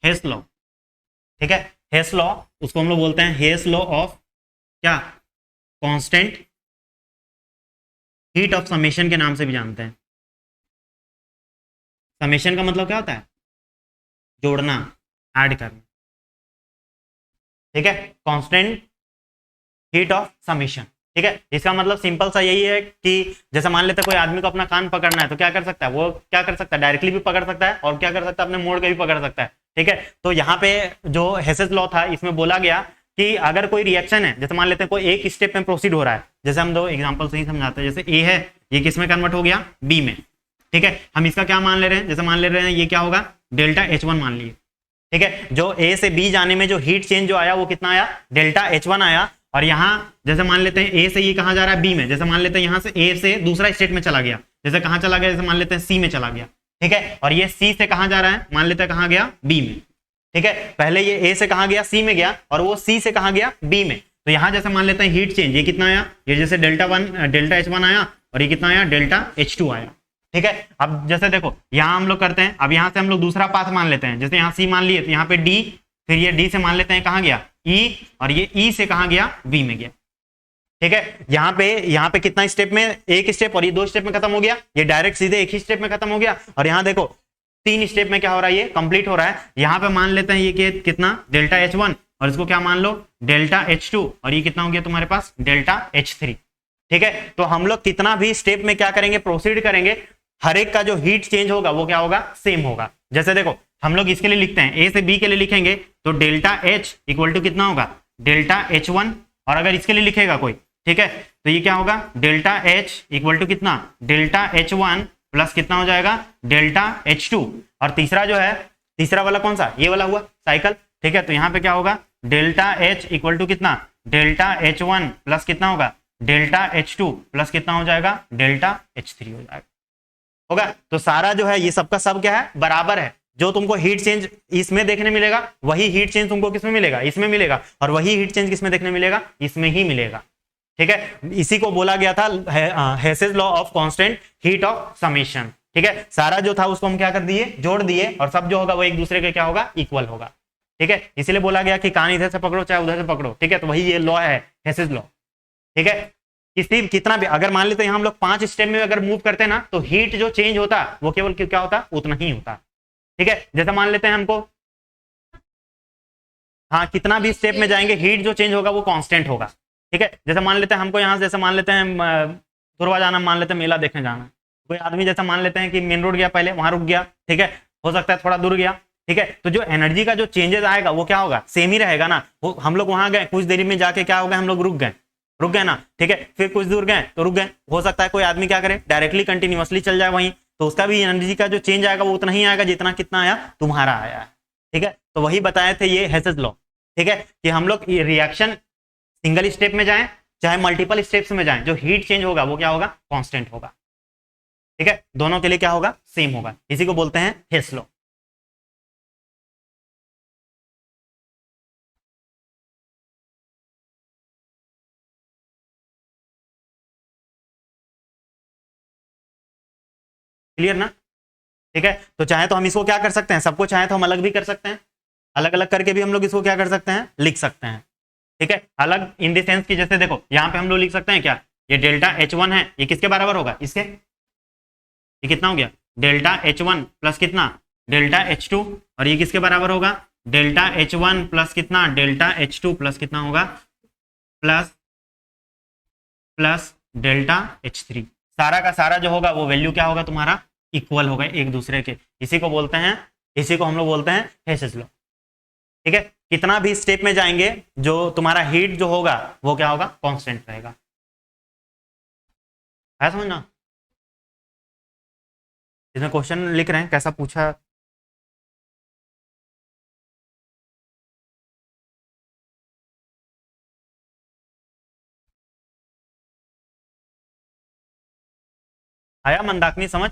हेस law, ठीक है। हेस law, उसको हम लोग बोलते हैं हेस लॉ ऑफ क्या, कांस्टेंट हीट ऑफ समेशन के नाम से भी जानते हैं। समेशन का मतलब क्या होता है, जोड़ना, ऐड करना, ठीक है। कांस्टेंट हीट ऑफ समेशन, ठीक है। इसका मतलब सिंपल सा यही है कि जैसे मान लेते कोई आदमी को अपना कान पकड़ना है तो क्या कर सकता है, वो क्या कर सकता है, डायरेक्टली भी पकड़ सकता है और क्या कर सकता है, अपने मोड़ के भी पकड़ सकता है, ठीक है। तो यहाँ पे जो हेसेस लॉ था इसमें बोला गया कि अगर कोई रिएक्शन है, जैसे मान लेते हैं कोई एक स्टेप में प्रोसीड हो रहा है, जैसे हम दो एग्जांपल से ही समझाते हैं। जैसे ए है, ये किस में कन्वर्ट हो गया, बी में, ठीक है। हम इसका क्या मान ले रहे हैं, जैसे मान ले रहे हैं ये क्या होगा, डेल्टा H1 मान लिए, ठीक है। जो ए से बी जाने में जो हीट चेंज जो आया वो कितना आया, डेल्टा H1 आया। और यहाँ जैसे मान लेते हैं ए से ये कहाँ जा रहा है, बी में, जैसे मान लेते हैं यहाँ से ए से दूसरा स्टेट में चला गया, जैसे कहाँ चला गया, जैसे मान लेते हैं सी में चला गया, ठीक है। और ये सी से कहाँ जा रहा है, मान लेते हैं कहाँ गया, बी में, ठीक है। पहले ये ए से कहाँ गया, सी में गया, और वो सी से कहाँ गया, बी में। तो यहाँ जैसे मान लेते हैं हीट चेंज ये कितना आया, ये जैसे डेल्टा H1 आया, और ये कितना आया, डेल्टा H2 आया, ठीक है। अब जैसे देखो यहाँ हम लोग करते हैं, अब यहाँ से हम लोग दूसरा पाथ मान लेते हैं, जैसे यहाँ सी मान लिए तो यहाँ पे डी, फिर ये डी से मान लेते हैं कहाँ गया, ई, और ये ई से कहाँ गया, बी में गया, ठीक है। यहाँ पे कितना स्टेप में, एक स्टेप, और ये दो स्टेप में खत्म हो गया, ये डायरेक्ट सीधे एक ही स्टेप में खत्म हो गया। और यहाँ देखो 3 स्टेप में क्या हो रहा है, ये कंप्लीट हो रहा है। यहाँ पे मान लेते हैं ये कितना, डेल्टा H1, और इसको क्या मान लो, डेल्टा H2, और ये कितना हो गया तुम्हारे पास, डेल्टा H3, ठीक है। तो हम लोग कितना भी स्टेप में क्या करेंगे, प्रोसीड करेंगे, हर एक का जो हीट चेंज होगा वो क्या होगा, सेम होगा। जैसे देखो हम लोग इसके लिए लिखते हैं, ए से बी के लिए लिखेंगे तो डेल्टा H इक्वल टू कितना होगा, डेल्टा H1, और अगर इसके लिए लिखेगा कोई, ठीक है, तो ये क्या होगा, डेल्टा H इक्वल टू कितना, डेल्टा H1 प्लस कितना हो जाएगा, डेल्टा H2। और तीसरा जो है, तीसरा वाला कौन सा, ये वाला हुआ साइकिल, ठीक है। तो यहाँ पे क्या होगा, डेल्टा H इक्वल टू कितना, डेल्टा H1 प्लस कितना होगा, डेल्टा H2 प्लस कितना हो जाएगा, डेल्टा H3 हो जाएगा, होगा। तो सारा जो है ये सबका सब क्या है, बराबर है। जो तुमको हीट चेंज इसमें देखने मिलेगा वही हीट चेंज तुमको किसमें मिलेगा, इसमें मिलेगा, और वही हीट चेंज किसमें देखने मिलेगा, इसमें ही मिलेगा, ठीक है। इसी को बोला गया था Hess's law of constant heat of summation, ठीक है। सारा जो था उसको हम क्या कर दिए, जोड़ दिए, और सब जो होगा वो एक दूसरे के क्या होगा, इक्वल होगा, ठीक है। इसलिए बोला गया कि कान इधर से पकड़ो चाहे उधर से पकड़ो, ठीक है। तो वही ये लॉ है, हेसेस लॉ, ठीक है। किसी कितना भी अगर मान लेते हैं हम लोग 5 स्टेप में अगर मूव करते हैं ना, तो हीट जो चेंज होता वो केवल क्या होता, उतना ही होता, ठीक है। जैसे मान लेते हैं हमको, हाँ, कितना भी स्टेप में जाएंगे हीट जो चेंज होगा वो कांस्टेंट होगा, ठीक है। जैसे मान लेते हैं हमको यहाँ से, जैसे मान लेते हैं धुरवा जाना, मान लेते हैं मेला देखने जाना, कोई आदमी जैसा मान लेते हैं कि मेन रोड गया पहले, वहां रुक गया, ठीक है, हो सकता है थोड़ा दूर गया, ठीक है। तो जो एनर्जी का जो चेंजेस आएगा वो क्या होगा, सेम ही रहेगा ना। वो हम लोग वहां गए, कुछ देरी में जाके क्या हो गया, हम लोग रुक गए ना, ठीक है। फिर कुछ दूर गए तो रुक गए, हो सकता है कोई आदमी क्या करे, डायरेक्टली कंटिन्यूअसली चल जाए वहीं, तो उसका भी एनर्जी का जो चेंज आएगा वो उतना ही आएगा जितना कितना आया, तुम्हारा आया है, ठीक है। तो वही बताए थे ये हेसेस लॉ, ठीक है, कि हम लोग रिएक्शन सिंगल स्टेप में जाएं चाहे मल्टीपल स्टेप्स में जाएं, जो हीट चेंज होगा वो क्या होगा, कांस्टेंट होगा, ठीक है। दोनों के लिए क्या होगा, सेम होगा। इसी को बोलते हैं हेस लॉ। क्लियर ना, ठीक है। तो चाहे तो हम इसको क्या कर सकते हैं, सबको चाहे तो हम अलग भी कर सकते हैं, अलग अलग करके भी हम लोग इसको क्या कर सकते हैं, लिख सकते हैं, ठीक है। अलग इन द सेंस की, जैसे देखो यहाँ पे हम लोग लिख सकते हैं क्या, ये डेल्टा H1 है, ये किसके बराबर होगा, इसके, ये कितना हो गया, डेल्टा H1 प्लस कितना, डेल्टा H2, और ये किसके बराबर होगा, डेल्टा H1 प्लस कितना, डेल्टा H2 प्लस कितना होगा, प्लस प्लस डेल्टा H3। सारा का सारा जो होगा वो वैल्यू क्या होगा तुम्हारा, इक्वल होगा एक दूसरे के। इसी को बोलते हैं, इसी को हम लोग बोलते हैं हेसेस लॉ, ठीक है। कितना भी स्टेप में जाएंगे जो तुम्हारा हीट जो होगा वो क्या होगा, कांस्टेंट रहेगा, है समझना। इसमें क्वेश्चन लिख रहे हैं कैसा पूछा, आया मंदाकिनी समझ।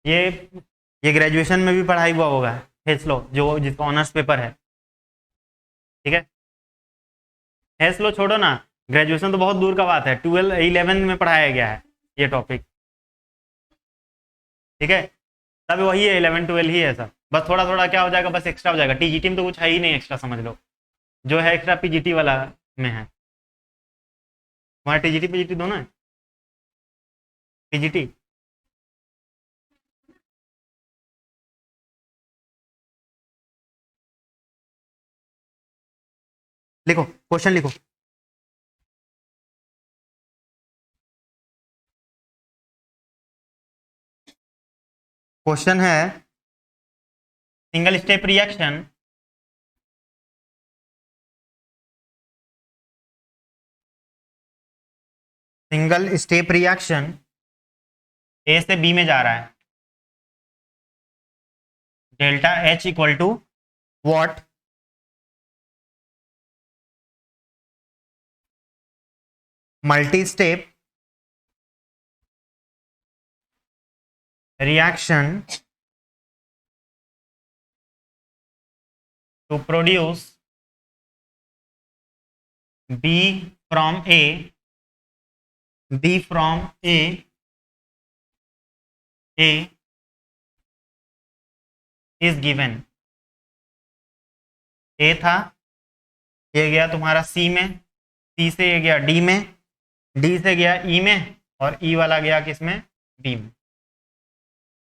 ये ये ग्रेजुएशन में भी पढ़ाई हुआ होगा, हेस लॉ, जो जिसका ऑनर्स पेपर है, ठीक है। हेस लॉ छोड़ो ना, ग्रेजुएशन तो बहुत दूर का बात है, 11 में पढ़ाया गया है ये टॉपिक, ठीक है। सब वही है, 11 12 ही है सब, बस थोड़ा थोड़ा क्या हो जाएगा, बस एक्स्ट्रा हो जाएगा। टीजीटी में तो कुछ है ही नहीं एक्स्ट्रा, समझ लो, जो है एक्स्ट्रा पीजीटी वाला में है। हमारा टीजीटी पीजीटी दोनों है। पीजीटी लिखो, क्वेश्चन लिखो। क्वेश्चन है single step reaction single step reaction A से बी में जा रहा है, delta H equal to what, multi step reaction to produce B from A, B from A is given। A था, ये गया तुम्हारा C में, C से ये गया D में, D से गया E में, और E वाला गया किसमें, B में।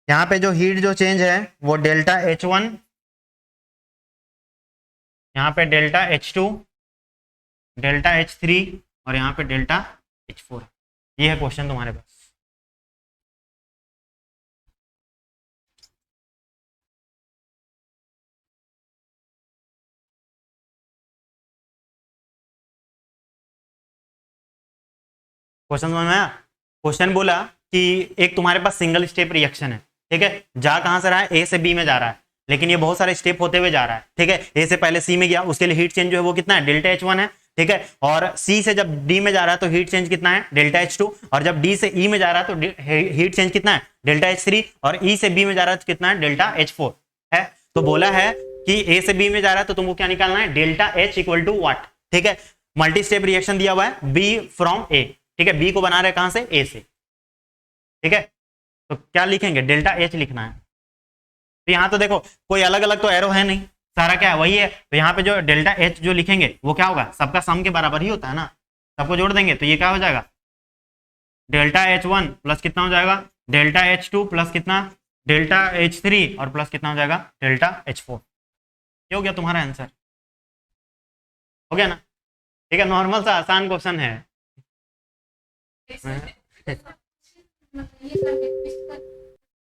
यहाँ पे जो हीट जो चेंज है वो डेल्टा H1, यहाँ पे डेल्टा H2, डेल्टा H3 और यहाँ पे डेल्टा H4। ये है क्वेश्चन तुम्हारे पास। क्वेश्चन समझ में आया? क्वेश्चन बोला कि एक तुम्हारे पास सिंगल स्टेप रिएक्शन है, ठीक है, जा कहां से रहा है, ए से बी में जा रहा है, लेकिन ये बहुत सारे स्टेप होते हुए जा रहा है, ठीक है। ए से पहले सी में गया, उसके लिए हीट चेंज जो है वो कितना है, डेल्टा H1 है, ठीक है। और सी से जब डी में जा रहा है तो हीट चेंज कितना है, डेल्टा H2, और जब डी से ई में जा रहा है तो हीट चेंज कितना है, डेल्टा H3, और ई से बी में जा रहा है तो कितना है, डेल्टा H4 है। तो बोला है कि ए से बी में जा रहा है तो तुमको क्या निकालना है, delta H equal to what, ठीक है। मल्टी स्टेप रिएक्शन दिया हुआ है बी फ्रॉम ए, ठीक है, बी को बना रहे कहां से, ए से, ठीक है। तो क्या लिखेंगे, डेल्टा H लिखना है। तो यहां तो देखो कोई अलग अलग तो एरो है नहीं, सारा क्या है वही है, तो यहाँ पे जो डेल्टा H जो लिखेंगे वो क्या होगा, सबका सम के बराबर ही होता है ना, सबको जोड़ देंगे तो ये क्या हो जाएगा, डेल्टा H1 प्लस कितना हो जाएगा, डेल्टा H2 प्लस कितना, डेल्टा H3 और प्लस कितना हो जाएगा, डेल्टा H4। ये हो गया तुम्हारा आंसर, हो गया ना, ठीक है। नॉर्मल सा आसान क्वेश्चन है।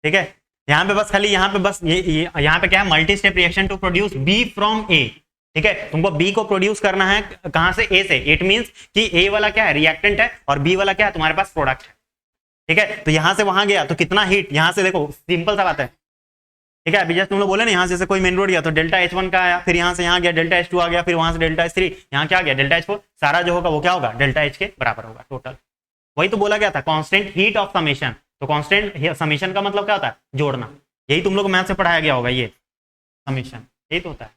ठीक है, यहाँ पे बस खाली यहाँ पे बस ये यहाँ पे क्या है, multi step reaction to produce B from A, ठीक है। तुमको बी को प्रोड्यूस करना है कहां से, ए से। इट मींस कि ए वाला क्या है, रिएक्टेंट है, और बी वाला क्या है, तुम्हारे पास प्रोडक्ट है, ठीक है। तो यहां से वहां गया तो कितना हीट, यहां से देखो सिंपल सा बात है, ठीक है। अभी जैसे तुम लोग बोले ना, यहाँ से कोई मेन रोड गया तो डेल्टा H1 का आया, फिर यहाँ से यहाँ गया डेल्टा H2 आ गया, फिर वहां से डेल्टा H3, यहाँ क्या गया, डेल्टा H4, सारा जो होगा वो क्या होगा, डेल्टा H के बराबर होगा टोटल। वही तो बोला गया था, कांस्टेंट हीट ऑफ समेशन। तो कांस्टेंट समेशन का मतलब क्या होता है, जोड़ना। यही तुम लोग मैथ से पढ़ाया गया होगा, ये समेशन यही तो होता है,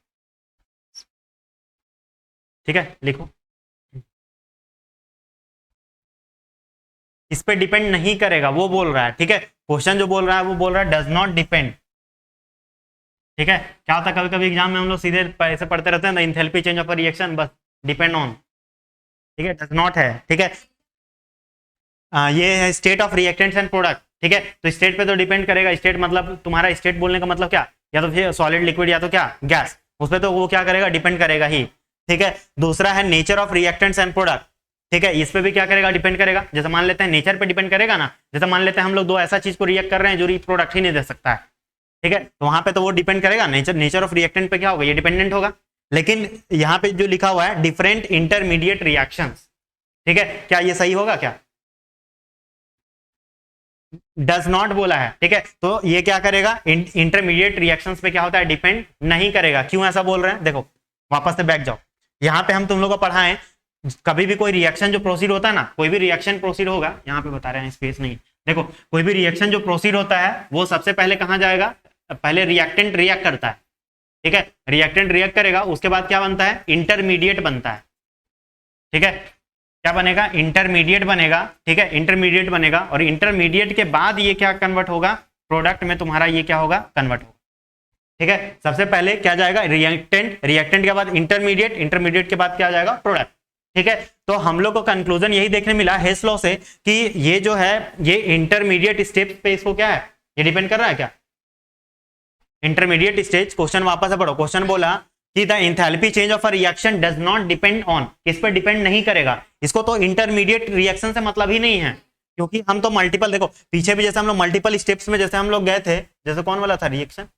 ठीक है। लिखो, इस पे डिपेंड नहीं करेगा वो बोल रहा है, ठीक है। क्वेश्चन जो बोल रहा है वो बोल रहा है डज नॉट डिपेंड, ठीक है। क्या होता है कभी कभी एग्जाम में हम लोग सीधे ऐसे पढ़ते रहते हैं ना, इंथैल्पी चेंज ऑफ रिएक्शन, बस डिपेंड ऑन, ठीक है, डज नॉट है, ठीक है। ये है state of reactants and product, ठीक है। तो स्टेट पे तो डिपेंड करेगा, स्टेट मतलब तुम्हारा स्टेट बोलने का मतलब क्या, या तो फिर सॉलिड लिक्विड या तो क्या गैस, उस पर तो वो क्या करेगा, डिपेंड करेगा ही, ठीक है। दूसरा है nature of reactants and product, ठीक है, इस पे भी क्या करेगा, डिपेंड करेगा। जैसे मान लेते हैं नेचर पे डिपेंड करेगा ना, जैसे मान लेते हैं हम लोग दो ऐसा चीज को रिएक्ट कर रहे हैं जो प्रोडक्ट ही नहीं दे सकता है, ठीक है, तो वहां पे तो वो डिपेंड करेगा, नेचर ऑफ रिएक्टेंट पे क्या होगा, ये डिपेंडेंट होगा। लेकिन यहाँ पे जो लिखा हुआ है डिफरेंट इंटरमीडिएट रिएक्शंस, ठीक है, क्या ये सही होगा, क्या डज नॉट बोला है, ठीक है। तो ये क्या करेगा, इंटरमीडिएट रिएक्शंस पे क्या होता है, डिपेंड नहीं करेगा। क्यों ऐसा बोल रहे हैं, देखो वापस से बैक जाओ, यहाँ पे हम तुम लोग को पढ़ाएं, कभी भी कोई रिएक्शन जो प्रोसीड होता है ना, कोई भी रिएक्शन प्रोसीड होगा, यहाँ पे बता रहे हैं स्पेस नहीं, देखो कोई भी रिएक्शन जो प्रोसीड होता है वो सबसे पहले कहाँ जाएगा, पहले रिएक्टेंट रिएक्ट करता है, ठीक है, रिएक्टेंट रिएक्ट करेगा, उसके बाद क्या बनता है, इंटरमीडिएट बनता है, ठीक है। क्या बनेगा, इंटरमीडिएट बनेगा, ठीक है, इंटरमीडिएट बनेगा, और इंटरमीडिएट के बाद ये क्या कन्वर्ट होगा, प्रोडक्ट में तुम्हारा ये क्या होगा, कन्वर्ट होगा। ठीक है, सबसे पहले क्या जाएगा, रिएक्टेंट, रिएक्टेंट के बाद इंटरमीडिएट, इंटरमीडिएट के बाद क्या जाएगा, प्रोडक्ट। ठीक है, तो हम लोग को कंक्लूजन यही देखने मिला हेस लॉ से कि ये जो है ये इंटरमीडिएट स्टेप पे इसको क्या है, ये डिपेंड कर रहा है क्या, इंटरमीडिएट स्टेज। क्वेश्चन वापस से पढ़ो, क्वेश्चन बोला कि the enthalpy change of a reaction does not depend on, किस पर डिपेंड नहीं करेगा, इसको तो इंटरमीडिएट रिएक्शन से मतलब ही नहीं है, क्योंकि हम तो मल्टीपल, देखो पीछे भी जैसे हम लोग मल्टीपल स्टेप्स में जैसे हम लोग गए थे, जैसे कौन वाला था रिएक्शन,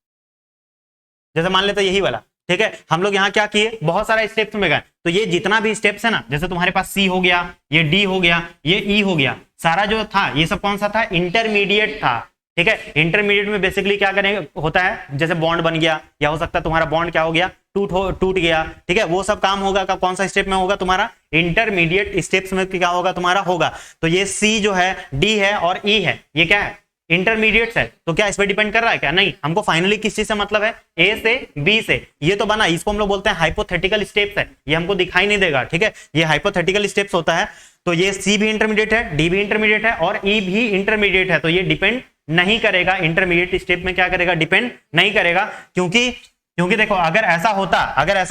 जैसे मान लेते यही वाला, ठीक है, हम लोग यहाँ क्या किए, बहुत सारा स्टेप्स में गए, तो ये जितना भी स्टेप्स है ना, जैसे तुम्हारे पास सी हो गया, ये डी हो गया, ये ई हो गया, सारा जो था ये सब कौन सा था, इंटरमीडिएट था। ठीक है, इंटरमीडिएट में बेसिकली क्या करेंगे होता है, जैसे बॉन्ड बन गया, या हो सकता है तुम्हारा बॉन्ड क्या हो गया, टूट गया, ठीक है, वो सब काम होगा का कौन सा स्टेप में होगा, तुम्हारा इंटरमीडिएट स्टेप्स में क्या होगा, तुम्हारा होगा। तो ये सी जो है, डी है और ई है, ये क्या है, इंटरमीडिएट है, तो क्या इस पर डिपेंड कर रहा है क्या, नहीं, हमको फाइनली किस चीज से मतलब है, ए से बी से, ये तो बना, इसको हम लोग बोलते हैं हाइपोथेटिकल स्टेप्स है, ये हमको दिखाई नहीं देगा, ठीक है, ये हाइपोथेटिकल स्टेप्स होता है। तो ये सी भी इंटरमीडिएट है, डी भी इंटरमीडिएट है और ई भी इंटरमीडिएट है, तो ये डिपेंड नहीं करेगा, इंटरमीडिएट स्टेप में क्या करेगा, डिपेंड नहीं करेगा, क्योंकि देखो अगर ऐसा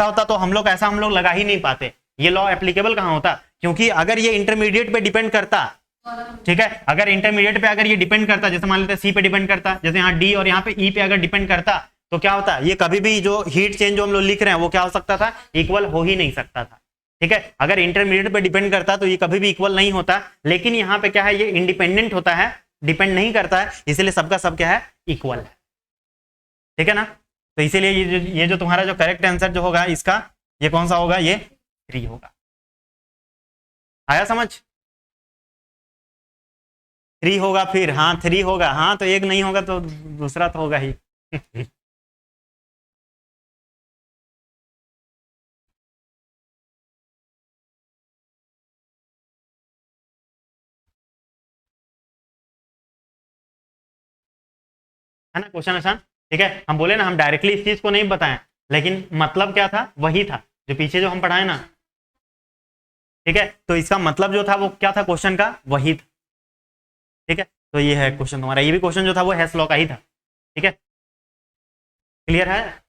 होता तो हम लोग लगा ही नहीं पाते, ये लॉ एप्लीकेबल कहां होता, क्योंकि अगर ये इंटरमीडिएट पे डिपेंड करता, ठीक है, अगर इंटरमीडिएट पे अगर ये डिपेंड करता, जैसे मान लेते हैं सी पे डिपेंड करता, जैसे यहाँ डी और यहाँ पे ई पे अगर डिपेंड करता, तो क्या होता, ये कभी भी जो हीट चेंज जो हम लोग लिख रहे हैं वो क्या हो सकता था, इक्वल हो ही नहीं सकता था। ठीक है, अगर इंटरमीडिएट पे डिपेंड करता तो ये कभी भी इक्वल नहीं होता, लेकिन यहाँ पे क्या है, ये इंडिपेंडेंट होता है, डिपेंड नहीं करता है, इसलिए सबका सब क्या है, इक्वल है। ठीक है ना, तो इसीलिए ये जो तुम्हारा जो करेक्ट आंसर जो होगा इसका, ये कौन सा होगा, ये 3 होगा। आया समझ, 3 होगा, फिर हाँ 3 होगा, हाँ तो एक नहीं होगा तो दूसरा तो होगा ही। है ना क्वेश्चन आसान। ठीक है, हम बोले ना हम डायरेक्टली इस चीज को नहीं बताएं, लेकिन मतलब क्या था, वही था जो पीछे जो हम पढ़ाए ना। ठीक है, तो इसका मतलब जो था वो क्या था, क्वेश्चन का वही था। ठीक है, तो ये है क्वेश्चन तुम्हारा, ये भी क्वेश्चन जो था वो हैश लॉ का ही था। ठीक है, क्लियर है।